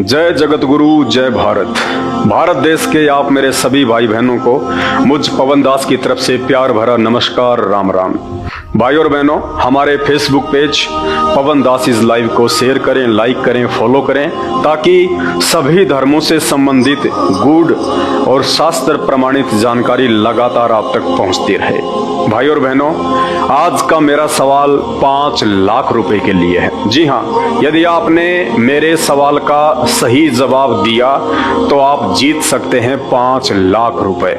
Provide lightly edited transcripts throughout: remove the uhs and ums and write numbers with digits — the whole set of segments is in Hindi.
जय जगत गुरु, जय भारत। भारत देश के आप मेरे सभी भाई बहनों को मुझ पवन दास की तरफ से प्यार भरा नमस्कार, राम राम। भाई और बहनों, हमारे Facebook page Pawan Das is live को शेयर करें, लाइक करें, फॉलो करें, ताकि सभी धर्मों से संबंधित गूढ़ और शास्त्र प्रमाणित जानकारी लगातार आप तक पहुंचती रहे। भाई और बहनों, आज का मेरा सवाल 5 लाख रुपए के लिए है। जी हाँ, यदि आपने मेरे सवाल का सही जवाब दिया तो आप जीत सकते हैं 5 लाख रुपए।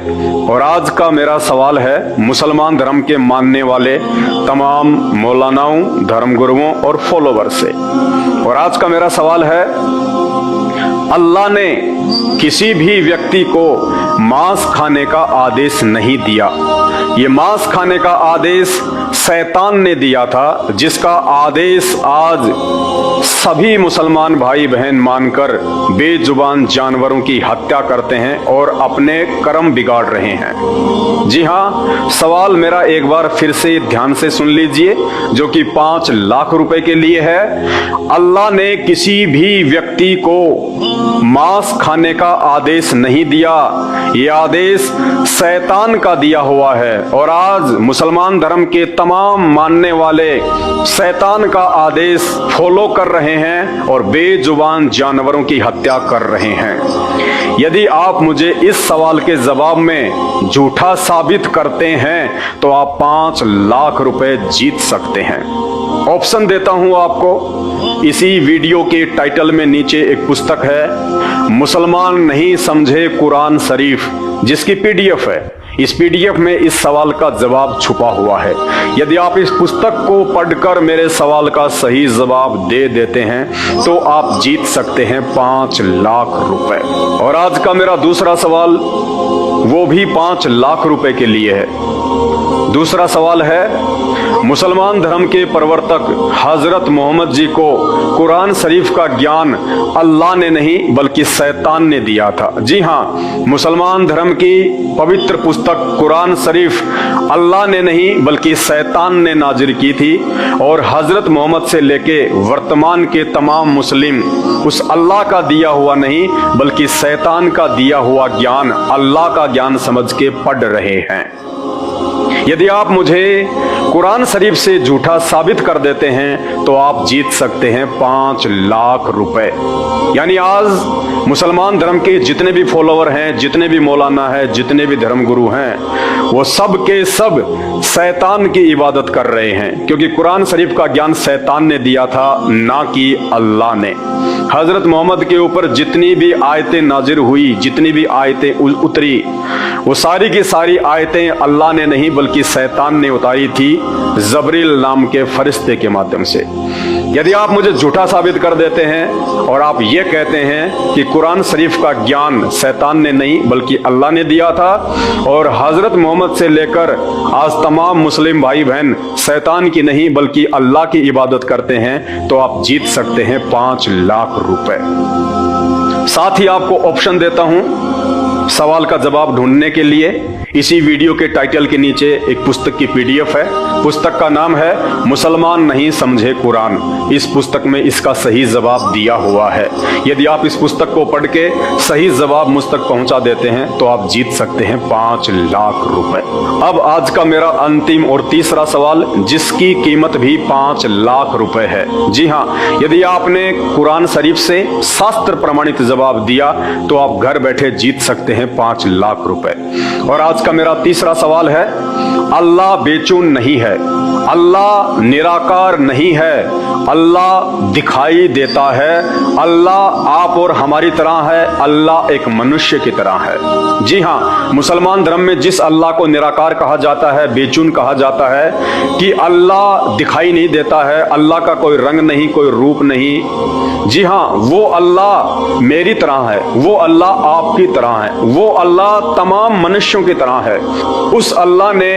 और आज का मेरा सवाल है मुसलमान धर्म के मानने वाले तमाम मौलानाओं, धर्मगुरुओं और फॉलोवर से। और आज का मेरा सवाल है, अल्लाह ने किसी भी व्यक्ति को मांस खाने का आदेश नहीं दिया। ये मांस खाने का आदेश शैतान ने दिया था, जिसका आदेश आज सभी मुसलमान भाई बहन मानकर बेजुबान जानवरों की हत्या करते हैं और अपने कर्म बिगाड़ रहे हैं। जी हाँ, सवाल मेरा एक बार फिर से ध्यान से सुन लीजिए, जो कि 5 लाख रुपए के लिए है। अल्लाह ने किसी भी व्यक्ति को मांस खाने का आदेश नहीं दिया, ये आदेश शैतान का दिया हुआ है। और आज मुसलमान धर्म के तमाम मानने वाले शैतान का आदेश फॉलो कर रहे हैं और बेजुबान जानवरों की हत्या कर रहे हैं। यदि आप मुझे इस सवाल के जवाब में झूठा साबित करते हैं तो आप 5 लाख रुपए जीत सकते हैं। ऑप्शन देता हूं आपको। इसी वीडियो के टाइटल में नीचे एक पुस्तक है, मुसलमान नहीं समझे कुरान शरीफ, जिसकी पीडीएफ है। इस पीडीएफ में इस सवाल का जवाब छुपा हुआ है। यदि आप इस पुस्तक को पढ़कर मेरे सवाल का सही जवाब दे देते हैं तो आप जीत सकते हैं 5 लाख रुपए। और आज का मेरा दूसरा सवाल वो भी 5 लाख रुपए के लिए है। दूसरा सवाल है, मुसलमान धर्म के प्रवर्तक हजरत मोहम्मद जी को कुरान शरीफ का ज्ञान अल्लाह ने नहीं बल्कि शैतान ने दिया था। जी हाँ, मुसलमान धर्म की पवित्र पुस्तक कुरान शरीफ अल्लाह ने नहीं बल्कि शैतान ने नाजिल की थी। और हजरत मोहम्मद से लेके वर्तमान के तमाम मुस्लिम उस अल्लाह का दिया हुआ नहीं बल्कि शैतान का दिया हुआ ज्ञान अल्लाह का ज्ञान समझ के पढ़ रहे हैं। यदि आप मुझे कुरान शरीफ से झूठा साबित कर देते हैं तो आप जीत सकते हैं 5 लाख रुपए। यानी आज मुसलमान धर्म के जितने भी फॉलोवर हैं, जितने भी मौलाना हैं, जितने भी धर्मगुरु हैं, वो सब के सब शैतान की इबादत कर रहे हैं, क्योंकि कुरान शरीफ का ज्ञान शैतान ने दिया था, ना कि अल्लाह ने। हजरत मोहम्मद के ऊपर जितनी भी आयतें नाजिल हुई, जितनी भी आयतें उतरी, वो सारी की सारी आयतें अल्लाह ने नहीं बल्कि शैतान ने उतारी थी, जबरील नाम के फरिश्ते के माध्यम से। यदि आप मुझे झूठा साबित कर देते हैं और आप ये कहते हैं कि कुरान शरीफ का ज्ञान शैतान ने नहीं बल्कि अल्लाह ने दिया था और हजरत मोहम्मद से लेकर आज तमाम मुस्लिम भाई बहन शैतान की नहीं बल्कि अल्लाह की इबादत करते हैं, तो आप जीत सकते हैं 5 लाख रुपए। साथ ही आपको ऑप्शन देता हूं सवाल का जवाब ढूंढने के लिए। इसी वीडियो के टाइटल के नीचे एक पुस्तक की पीडीएफ है। पुस्तक का नाम है मुसलमान नहीं समझे कुरान। इस पुस्तक में इसका सही जवाब दिया हुआ है। यदि आप इस पुस्तक को पढ़ के सही जवाब मुझ तक पहुंचा देते हैं तो आप जीत सकते हैं 5 लाख रुपए। अब आज का मेरा अंतिम और तीसरा सवाल, जिसकी कीमत भी 5 लाख रुपए है। जी हाँ, यदि आपने कुरान शरीफ से शास्त्र प्रमाणित जवाब दिया तो आप घर बैठे जीत सकते हैं 5 लाख रुपए। और आज का मेरा तीसरा सवाल है, अल्लाह बेचैन नहीं है, अल्लाह निराकार नहीं है, अल्लाह दिखाई देता है, अल्लाह आप और हमारी तरह है, अल्लाह एक मनुष्य की तरह है। जी हाँ, मुसलमान धर्म में जिस अल्लाह को निराकार कहा जाता है, बेचैन कहा जाता है कि अल्लाह दिखाई नहीं देता है, अल्लाह का कोई रंग नहीं, कोई रूप नहीं। जी हाँ, वो अल्लाह मेरी तरह है, वो अल्लाह आपकी तरह है, वो अल्लाह तमाम मनुष्यों की तरह है। उस अल्लाह ने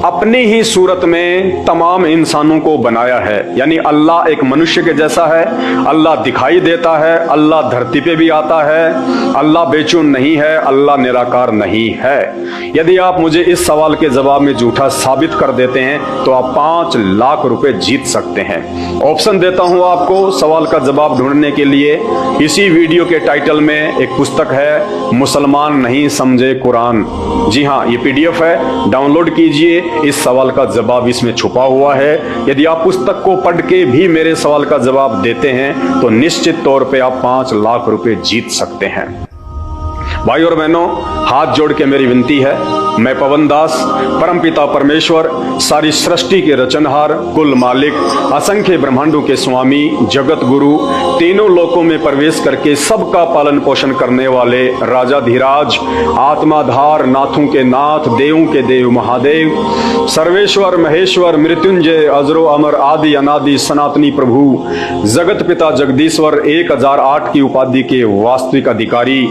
अपनी ही सूरत में तमाम इंसानों को बनाया है। यानी अल्लाह एक मनुष्य के जैसा है, अल्लाह दिखाई देता है, अल्लाह धरती पे भी आता है, अल्लाह बेचैन नहीं है, अल्लाह निराकार नहीं है। यदि आप मुझे इस सवाल के जवाब में झूठा साबित कर देते हैं तो आप 5 लाख रुपए जीत सकते हैं। ऑप्शन देता हूं आपको सवाल का जवाब ढूंढने के लिए। इसी वीडियो के टाइटल में एक पुस्तक है, मुसलमान नहीं समझे कुरान। जी हाँ, ये PDF है, डाउनलोड कीजिए। इस सवाल का जवाब इसमें छुपा हुआ है। यदि आप पुस्तक को पढ़ के भी मेरे सवाल का जवाब देते हैं तो निश्चित तौर पे आप 5 लाख रुपए जीत सकते हैं। भाई और बहनों, हाथ जोड़ के मेरी विनती है, मैं पवन दास, परमपिता परमेश्वर, सारी सृष्टि के रचनहार, कुल मालिक, असंख्य ब्रह्मांडों के स्वामी, जगत गुरु, तीनों लोकों में प्रवेश करके सबका पालन पोषण करने वाले राजाधिराज, आत्माधार, नाथों के नाथ, देवों के देव महादेव, सर्वेश्वर महेश्वर, मृत्युंजय, अजरो अमर, आदि अनादि सनातनी प्रभु, जगत पिता जगदीश्वर, 1008 की उपाधि के वास्तविक अधिकारी,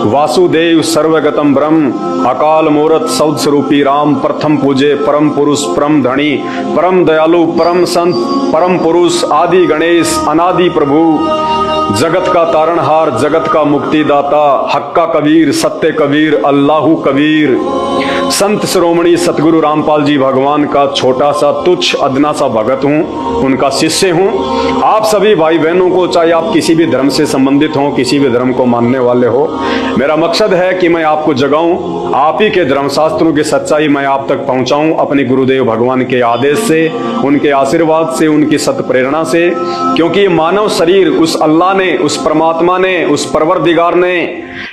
वासुदेव, सर्वगतम ब्रह्म, अकाल मूरत, सौद स्वरूपी राम, प्रथम पूजे, परम पुरुष, परम धनी, परम दयालु, परम संत, परम पुरुष, आदि गणेश, अनादि प्रभु, जगत का तारणहार, जगत का मुक्तिदाता, हक्का कबीर, सत्य कबीर, अल्लाहू कबीर, संत श्रोमणी सतगुरु रामपाल जी भगवान का छोटा सा तुच्छ अदना सा भगत हूँ, उनका शिष्य हूँ। आप सभी भाई बहनों को, चाहे आप किसी भी धर्म से संबंधित हो, किसी भी धर्म को मानने वाले हो, मेरा मकसद है कि मैं आपको जगाऊं, आप ही के धर्मशास्त्रों की सच्चाई मैं आप तक पहुंचाऊं अपने गुरुदेव भगवान के आदेश से, उनके आशीर्वाद से, उनकी सत प्रेरणा से। क्योंकि ये मानव शरीर उस अल्लाह ने, उस परमात्मा ने, उस परवरदिगार ने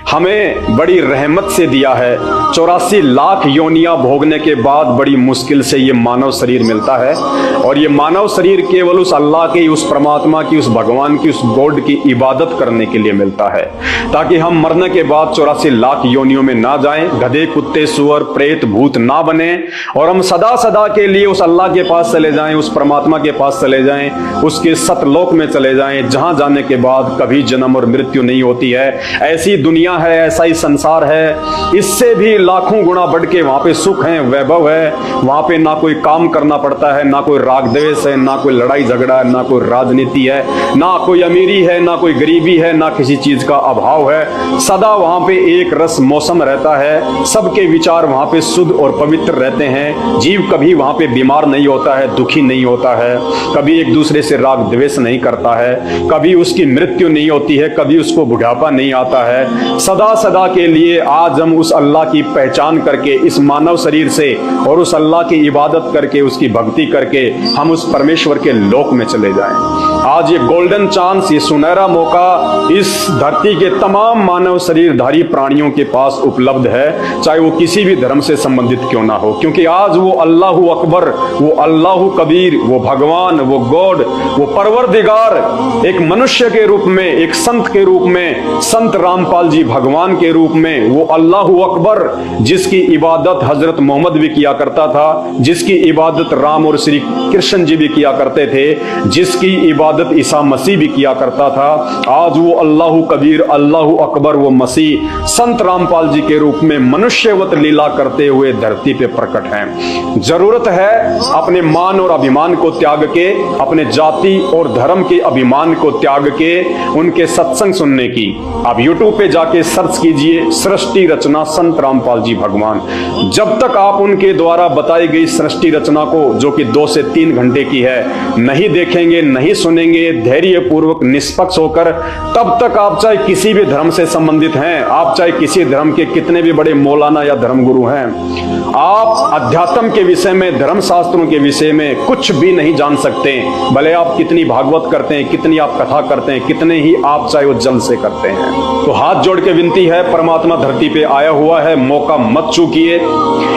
हमें बड़ी रहमत से दिया है। 84 लाख योनियां भोगने के बाद बड़ी मुश्किल से ये मानव शरीर मिलता है, और ये मानव शरीर केवल उस अल्लाह की, उस परमात्मा की, उस भगवान की, उस गॉड की इबादत करने के लिए मिलता है, ताकि हम मरने के बाद 84 लाख योनियों में ना जाएं, गधे, कुत्ते, सुअर, प्रेत, भूत ना बने, और हम सदा सदा के लिए उस अल्लाह के पास चले जाएं, उस परमात्मा के पास चले जाएं, उसके सतलोक में चले जाएं, जहां जाने के बाद कभी जन्म और मृत्यु नहीं होती है। ऐसी दुनिया है, ऐसा ही संसार है, इससे भी लाखों गुना बढ़ के वहां पे सुख है, वैभव है। वहां पे ना कोई काम करना पड़ता है, ना कोई राग द्वेष है, ना कोई लड़ाई झगड़ा है, ना कोई राजनीति है, ना कोई अमीरी है, ना कोई गरीबी है, ना किसी चीज का अभाव है। सदा वहां पे एक रस मौसम रहता है, सबके विचार वहां पे शुद्ध और पवित्र रहते हैं। जीव कभी वहां पे बीमार नहीं होता है, दुखी नहीं होता है, कभी एक दूसरे से राग द्वेष नहीं करता है, कभी उसकी मृत्यु नहीं होती है, कभी उसको बुढ़ापा नहीं आता है। सदा सदा के लिए आज हम उस अल्लाह की पहचान करके इस मानव शरीर से और उस अल्लाह की इबादत करके, उसकी भक्ति करके हम उस परमेश्वर के लोक में चले जाएं। आज ये गोल्डन चांस, ये सुनहरा मौका इस धरती के तमाम मानव शरीरधारी प्राणियों के पास उपलब्ध है, चाहे वो किसी भी धर्म से संबंधित क्यों ना हो। क्योंकि आज वो अल्लाहू अकबर, वो अल्लाहू कबीर, वो भगवान, वो गॉड, वो परवरदिगार एक मनुष्य के रूप में, एक संत के रूप में, संत रामपाल जी भगवान के रूप में, वो अल्लाहू अकबर जिसकी इबादत हजरत मोहम्मद भी किया करता था, जिसकी इबादत राम और श्री कृष्ण जी भी किया करते थे, जिसकी इबादत ईसा मसीह भी किया करता था, आज वो अल्लाहू कबीर, अल्लाहू अकबर, वो मसीह संत रामपाल जी के रूप में मनुष्यवत लीला करते हुए धरती पे प्रकट हैं। जरूरत है अपने मान और अभिमान को त्याग के, अपने जाति और धर्म के अभिमान को त्याग के उनके सत्संग सुनने की। आप YouTube पे जाके सर्च कीजिए, सृष्टि रचना संत रामपाल जी भगवान। जब तक आप उनके द्वारा बताई गई सृष्टि रचना को, जो कि 2 से 3 घंटे की है, नहीं देखेंगे, नहीं सुनेंगे धैर्य पूर्वक निष्पक्ष होकर, तब तक आप चाहे किसी भी धर्म से संबंधित हैं, आप चाहे किसी धर्म के कितने भी बड़े मौलाना या धर्मगुरु हैं, आप अध्यात्म के विषय में, धर्म शास्त्रों के विषय में कुछ भी नहीं जान सकते। भले आप कितनी भागवत करते हैं, कितनी आप कथा करते हैं, कितने ही आप चाहे वो जल से करते हैं। तो हाथ जोड़ के विनती है, परमात्मा धरती पे आया हुआ है, मौका मत चूकिए।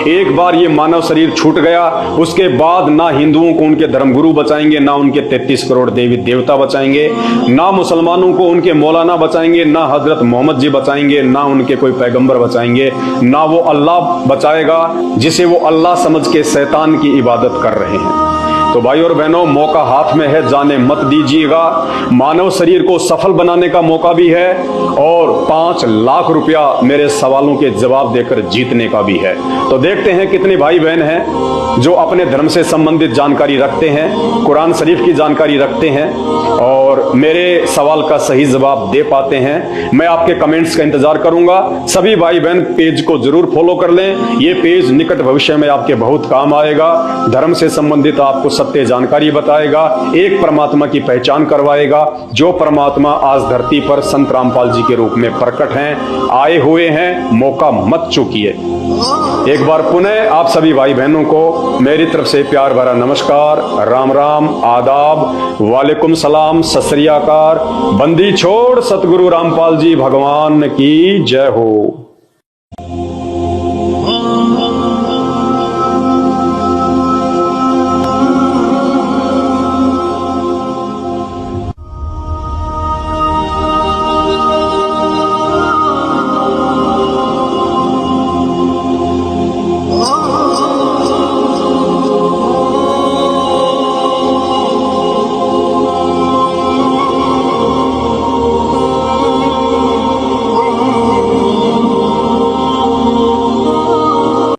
एक बार ये मानव शरीर छूट गया, उसके बाद ना हिंदुओं को उनके धर्मगुरु बचाएंगे, ना उनके 33 करोड़ देवी देवता बचाएंगे, ना मुसलमानों को उनके मौलाना बचाएंगे, ना हजरत मोहम्मद जी बचाएंगे, ना उनके कोई पैगंबर बचाएंगे, ना वो अल्लाह बचाएगा जिसे वो अल्लाह समझ के शैतान की इबादत कर रहे हैं। तो भाई और बहनों, मौका हाथ में है, जाने मत दीजिएगा। मानव शरीर को सफल बनाने का मौका भी है और 5 लाख रुपया मेरे सवालों के जवाब देकर जीतने का भी है। तो देखते हैं कितने भाई बहन हैं जो अपने धर्म से संबंधित जानकारी रखते हैं, कुरान शरीफ की जानकारी रखते हैं और मेरे सवाल का सही जवाब दे पाते हैं। मैं आपके कमेंट्स का इंतजार करूंगा। सभी भाई बहन पेज को जरूर फॉलो कर लें। ये पेज निकट भविष्य में आपके बहुत काम आएगा। धर्म से संबंधित आपको सत्य जानकारी बताएगा, एक परमात्मा की पहचान करवाएगा, जो परमात्मा आज धरती पर संत रामपाल जी के रूप में प्रकट हैं, आए हुए हैं। मौका मत चूकिए। एक बार पुनः आप सभी भाई बहनों को मेरी तरफ से प्यार भरा नमस्कार, राम राम, आदाब, वालेकुम सलाम, सत श्री अकाल। बंदी छोड़ सतगुरु रामपाल जी भगवान की जय हो।